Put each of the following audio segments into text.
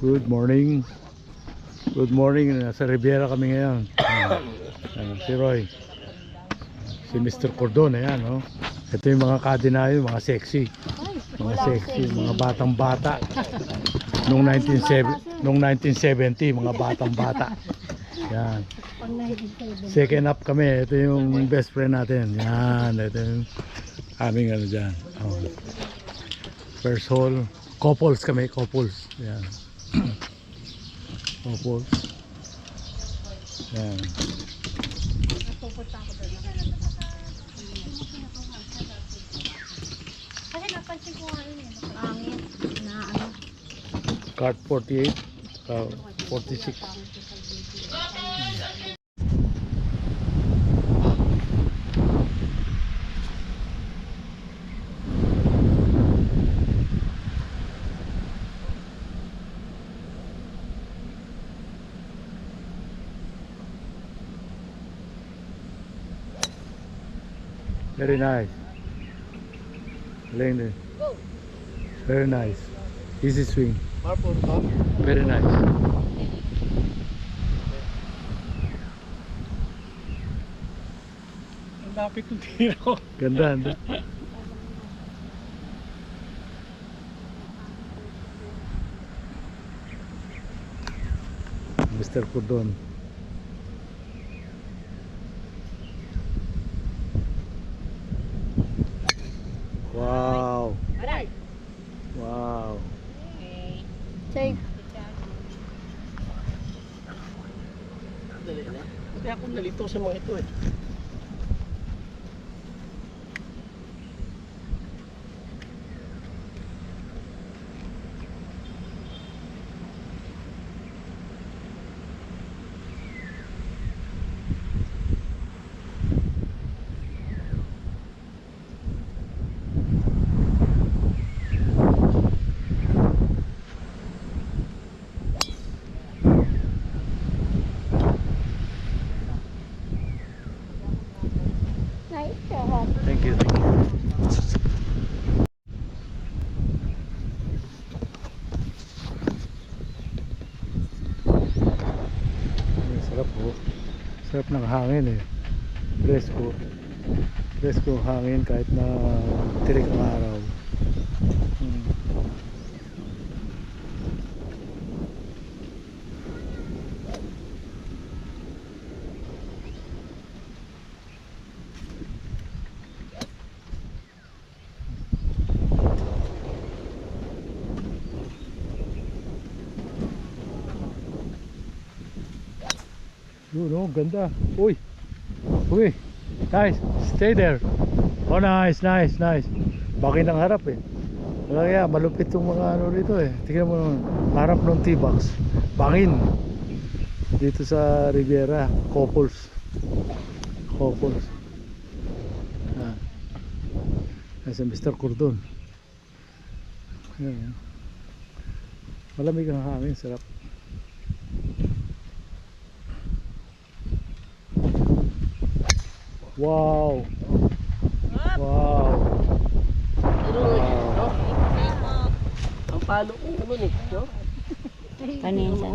Good morning. Good morning. Nasa Riviera kami ngayon. Si Roy. Si Mr. Cordon. Ayan, no? Ito yung mga kadinayo, mga sexy. Mga sexy, mga batang bata. Noong 1970, mga batang bata. Yan. Second up kami. Ito yung best friend natin. Yan. Ito yung aming ano dyan. Oh. First hole. Couples kami. Couples. Yan. Couples. Yan. Kasi napansin ko nga yun angin na ano. Card 48. 46. Very nice. Lane. Very nice. Easy swing. Very nice. Ang lapit ng tiro. Ganda, ganda. Mr. Cordon. Wow. Wow. Check. Dali na. Kasi ako nalito sa mga ito eh. Nice job. Thank you, thank you. Sarap po. Sarap ng hangin eh. Presko. Presko ang hangin kahit na tirik ang araw. Yun, oh, ganda. Uy. Uy. Nice. Stay there. Oh, nice, nice, nice. Bakit ang harap eh. Kaya malupit yung mga ano dito eh. Tingnan mo naman. Harap ng T-box. Bangin. Dito sa Riviera. Couples. Couples. Ah. Nasa Mr. Cordon. Ayan. Malamig ang hangin. Sarap. Wow. Wow. Wow. Ang palo ko ano eh, no? Kanina.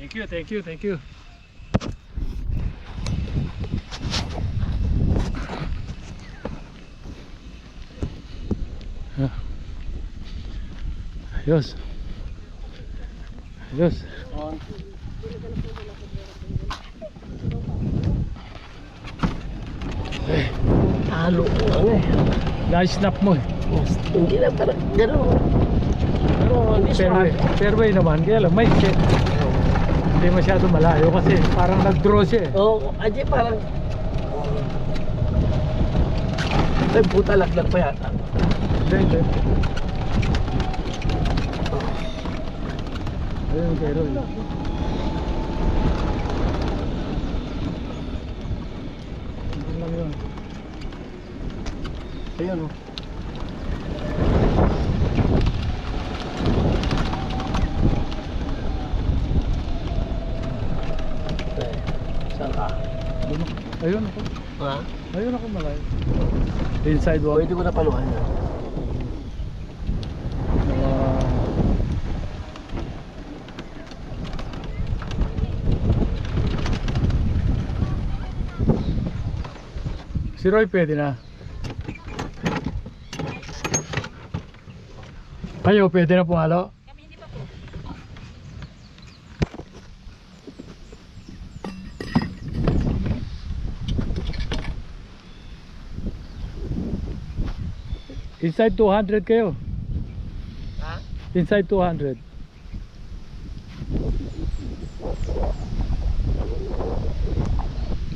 Thank you, thank you, thank you. Ayos. Ayos. Halo ko ano eh. Na-snap mo eh. Hindi na parang gano'n. Pero hindi Fairway, siya. fairway naman. Kaya lang, may shit. Hindi masyado malayo kasi parang nag-draw siya eh. Oo, aji parang. Ay, puta laglag pa yata. Hindi. Ayun kay Roy. Hindi lang yun. Ayun oh. Saan ka? Ayun ako. Ha? Ayun ako malayo. Inside wall. Pwede ko na paluhan yan. Si Roy pwede na. Kayo pwede na pumalo? Kami hindi pa po. Inside 200 kayo. Ha? Inside 200.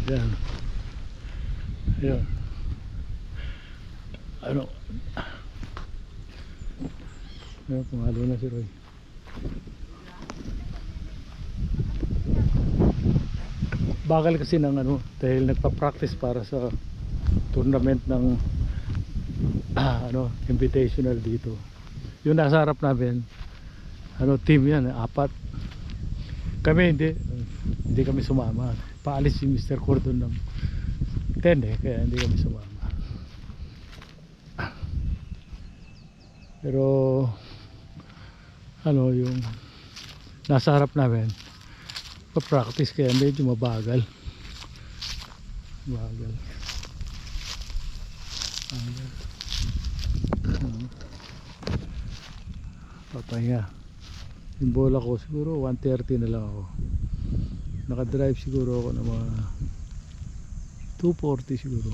Yan. Yan. Ano? Ayun, pumalo na si Roy. Bagal kasi ng ano, dahil nagpa-practice para sa tournament ng ano, invitational dito. Yung nasa harap namin, ano, team yan, 4. Kami hindi kami sumama. Paalis si Mr. Cordon ng 10 kaya hindi kami sumama. Pero ano, yung nasa harap namin pa-practice kaya medyo mabagal. Bagal. Papahinga. Yung bola ko siguro 130 na lang ako. Nakadrive siguro ako ng mga 240 siguro.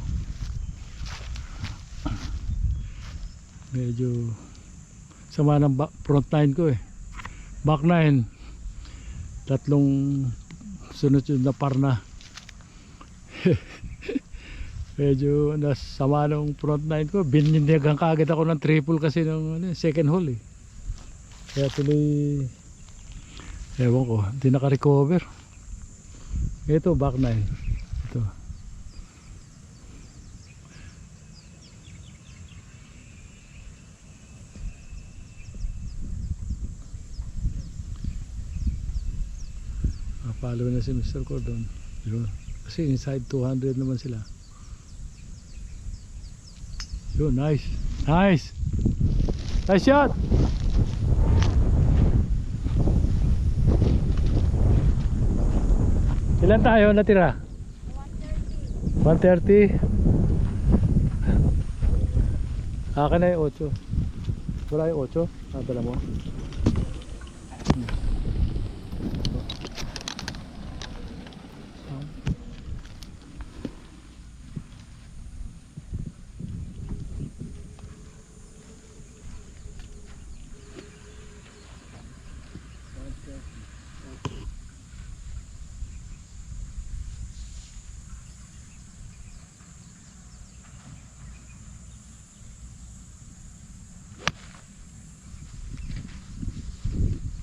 Medyo sama ng front 9 ko eh. Back 9 tatlong sunod-sunod na par na. Medyo nasama ng front 9 ko. Binindigan kaagad ako ng triple kasi ng second hole eh. Kaya tuloy ewan ko, hindi naka-recover. Ito back 9. Ito. Follow na si Mr. Cordon. Yun. Kasi inside 200 naman sila. Yun, nice. Nice. Nice shot. Ilan tayo natira? 130. 130. Akin na yung 8. Wala yung 8. Nadala mo.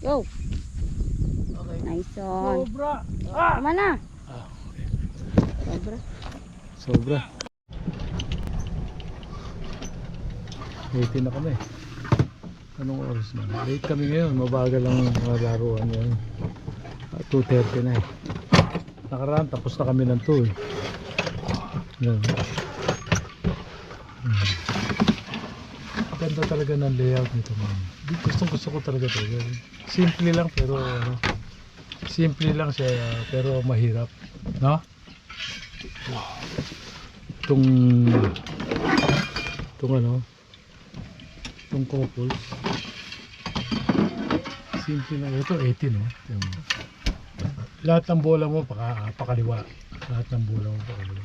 Go. Okay. Nice one. Sobra. Tama na. Okay. Sobra. Sobra. 18 na kami. Anong oras na? Late kami ngayon. Mabagal lang mga laruan yan. 2:30 na eh. Nakaraan tapos na kami ng 2 eh. Yan. Ganda talaga ng layout nito man. Gusto ko talaga ito. Simple lang pero ano, simple lang siya pero mahirap, no? Itong ano, itong couples. Simple lang ito, 18 no. Lahat ng bola mo pakaliwa. Lahat ng bola mo pakaliwa.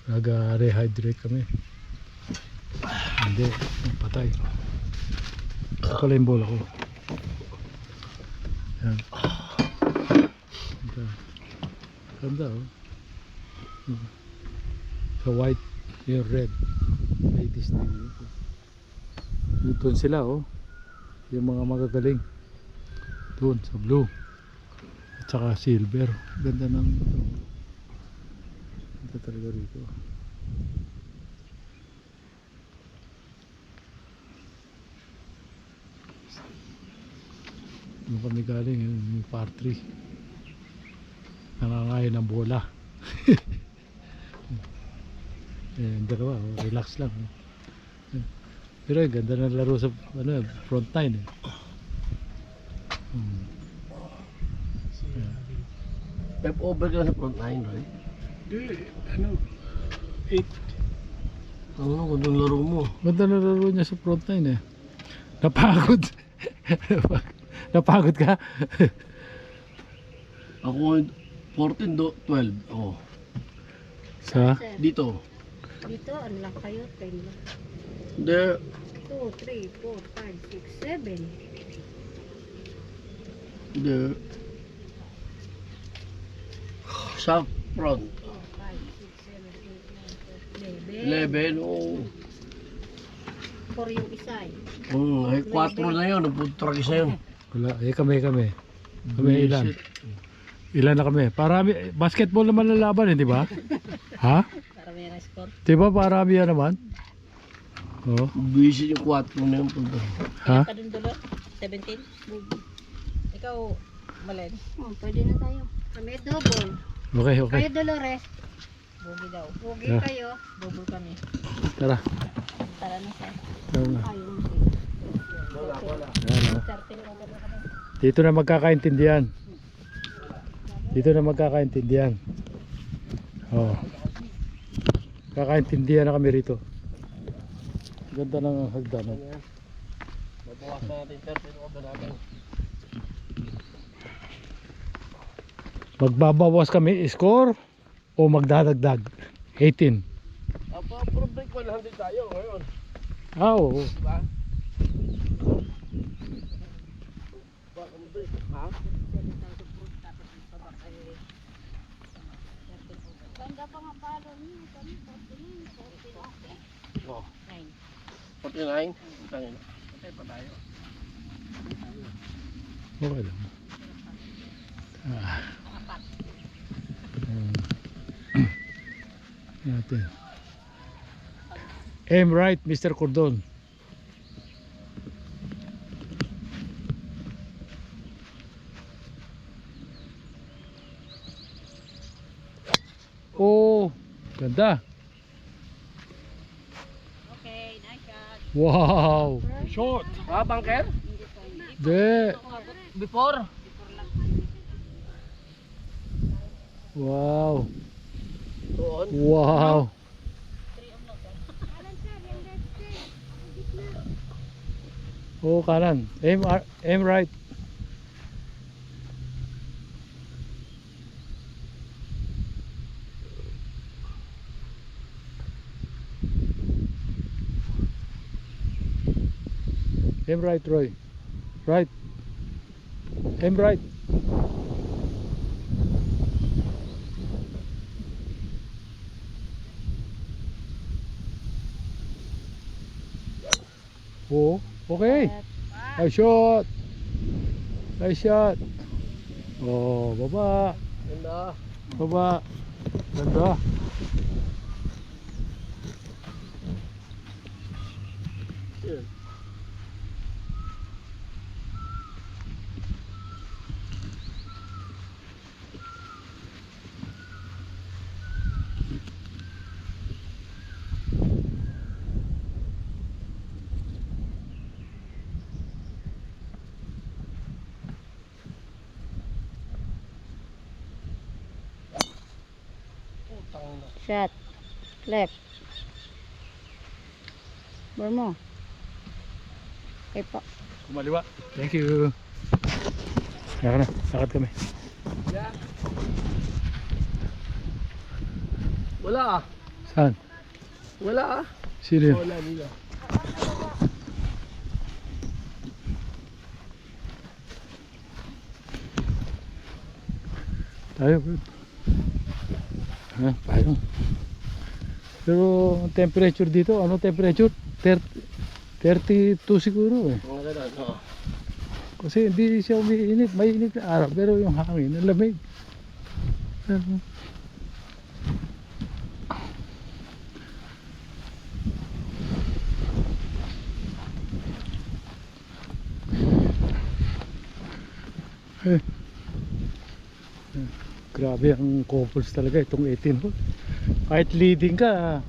Nag-rehydrate kami. Hindi, patay. Ito pala yung bola ko. Yan. Ganda oh. Sa white, yung red. practice na dito. Doon sila oh. Yung mga magagaling. Doon sa blue. At saka silver. Ganda ng ito. Ganda talaga rito. Doon kami galing yung par 3. Nangangain ng bola. Yung dalawa, oh, relax lang. Pero ganda ng laro sa front 9 eh. Pep over ka sa front 9, right? Ano? 8. Ano, ganda ng laro mo. Ganda ng laro niya sa front 9 eh. Napagod. Napagod ka? Ako 14, 12. Oh. Sa? Sir, Dito. dito, ano lang kayo? 10 lang. There. 2, 3, 4, 5, 6, 7. There. Sa front. 4, 5, 6, 7, 8, 9, 10, 11. 11. Oh. 4 yung isa eh. Ay 4 na yun. Napuntrag isa yun. Wala. Eh kami. Kami ilan? Ilan na kami? Parami. Basketball naman ang laban eh, di ba? Ha? Para may score. Di ba parami yan naman? Oh. Busy yung 4 na yun. Punta. Ha? Ka dun dulo? 17? Ikaw, Malen? Oh, pwede na tayo. Kami double. Okay. Kayo Dolores. Bugi daw. Bugi Yeah. kayo. Double kami. Tara. Tara na sa. Tara na. Ayaw. Ayan, oh. Dito na magkakaintindihan. Oh. Kakaintindihan na kami rito. Ganda ng hagdanan. Mabawas na natin 13 over natin. Magbabawas kami score o magdadagdag 18. Pro break 100 tayo ngayon. Oo. Diba? Ha? Ganda pa nga palo niyo. Kami 49. Oh. 9. 49. Tangin. Patay pa tayo. Okay lang. Natin. Aim right, Mr. Cordon. Oh, ganda. Okay, nice shot. Wow. Shot. Ha, bunker? De. Before? Wow. Doon. Wow. Oh, kanan. Aim right. Aim right, Roy. Right. Aim right. Oh, okay. Nice shot. Nice shot. Oh, baba. Ganda. Baba. Ganda. Yun. Shot. Left. Bar mo. Okay po. Kumaliwa. Thank you. Kaya na. Lakad kami. Wala ah. Saan? Wala ah. Sino yun? Wala nila. Tayo. Ha, tayo. Pero ang temperature dito, ano temperature? 32 siguro eh. Mga ganun, oo. Kasi hindi siya umiinit, mainit na araw, pero yung hangin, ang lamig. Ano? Eh. Grabe ang couples talaga itong 18 hole. Kahit leading ka,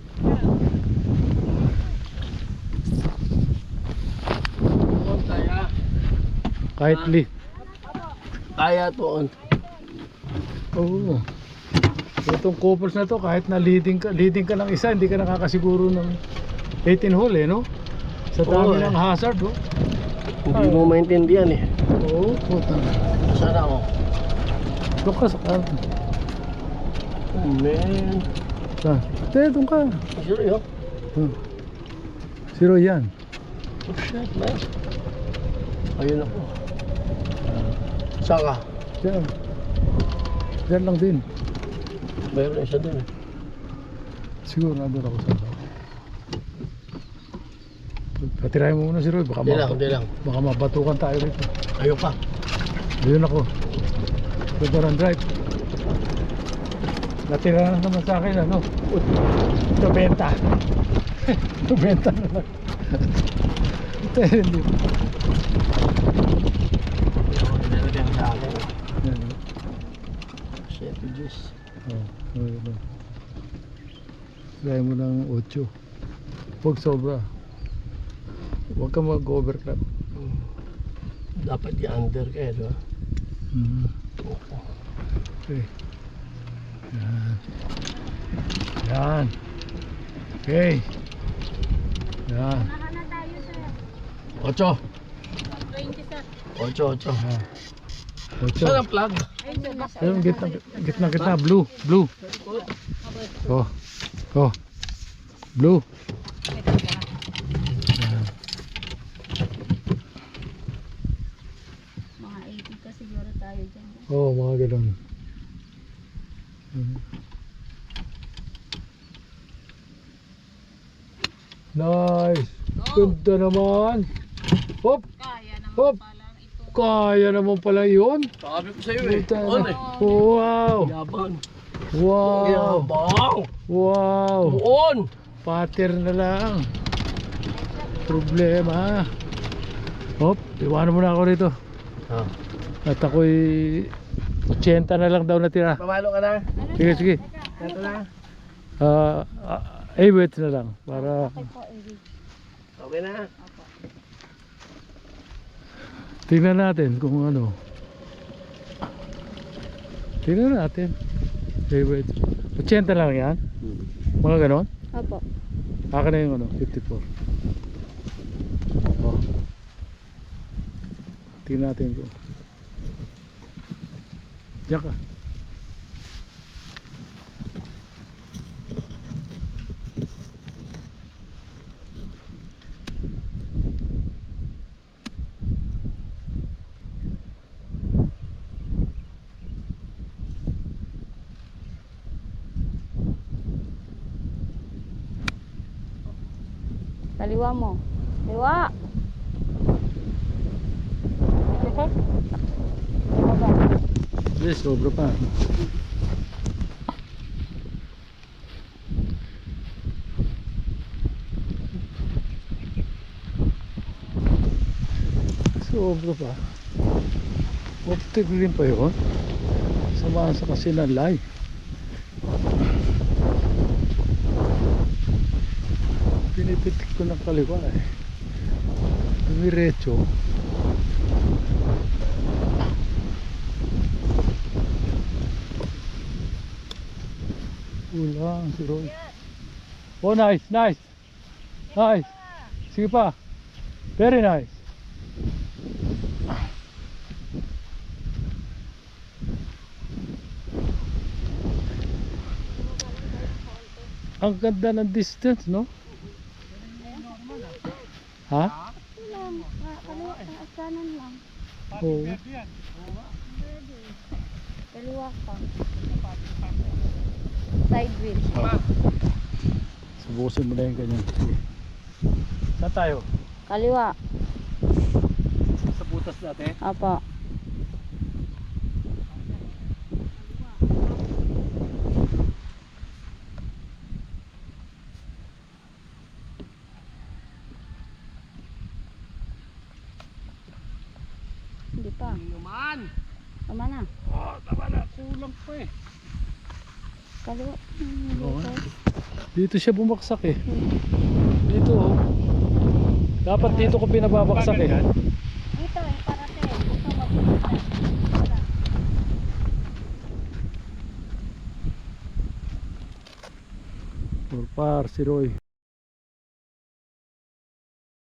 Kaya, kahit lead. kaya to. Oo. Itong couples na to, kahit na leading ka ng isa, hindi ka nakakasiguro ng 18 hole no? Sa dami Oo, ng hazard, oh. Hindi mo maintindihan eh. Oo, puta. Sana ako. Doon ka sa kan. Oh man. Saan? Doon ka. Sure yun. Zero yan. Oh shit man. Ayun ako. Saan ka? Diyan. Diyan lang din. Mayroon isa dun eh. Siguro nandun ako sa baba. Patirahin mo muna si Roy. Baka, Hindi lang. baka mabatukan tayo rito. Ayaw pa. Ayun ako. River and drive. Natira na naman sa akin ano. 90. 90 na lang. Ito hindi. Nilagyan sa akin. Yan. Shit, juice. Ano. Try mo ng 8. Huwag sobra. Huwag ka mag-overclap. Dapat i-under kaya, di ba? Okay. Yan. Yan. Okay. Yan. 8. 20 sir. 8. Yan. 8. Saan ang plug? Ayun, gitna, blue. Oh. Oh. Blue. Mga 80 ka siguro tayo dyan. Oh, mga ganun. Nice. Ganda naman. Hop. Kaya naman Hop. palang ito. Kaya naman pala yun. Sabi ko sa'yo eh. Puta On na. eh. Wow. Yabang. Wow. Yabang. Wow. On. Pattern na lang. Problema. Hop. Iwanan mo na ako rito. At ako'y 80 na lang daw natira. Pamalo ka na. Sige. Ito na. Wait na lang. Para Okay na. tingnan natin kung ano. Tingnan natin. Wait. 80 lang yan? Mga ganon? Opo. Akin na yung ano, 54. Oh. Tingnan natin kung. Diyan ka. Kaliwa mo. Kaliwa. Yes, sobra pa. Sobra pa. Optic rin pa yun. Samahan sa kasi na live. Pinipitik ko ng kaliwa eh. Dumiretso. Ulang si Roy. Oh, nice. Sige pa. Very nice. Ang ganda ng distance, no? Ha? Kanan lang. Oo. Kaliwa ka. Side wheel. Subukusin mo na yung ganyan. Sige. Saan tayo? Kaliwa. Sa butas natin? Apa. Hindi pa. Naman. Tama na. Oh, tama na. Kulang pa eh. Kaliwa. Oo. Dito siya bumaksak eh. Dito oh. Dapat dito ko pinababaksak eh. Dito eh, parate. Dito mabubuta. Purpar si Roy.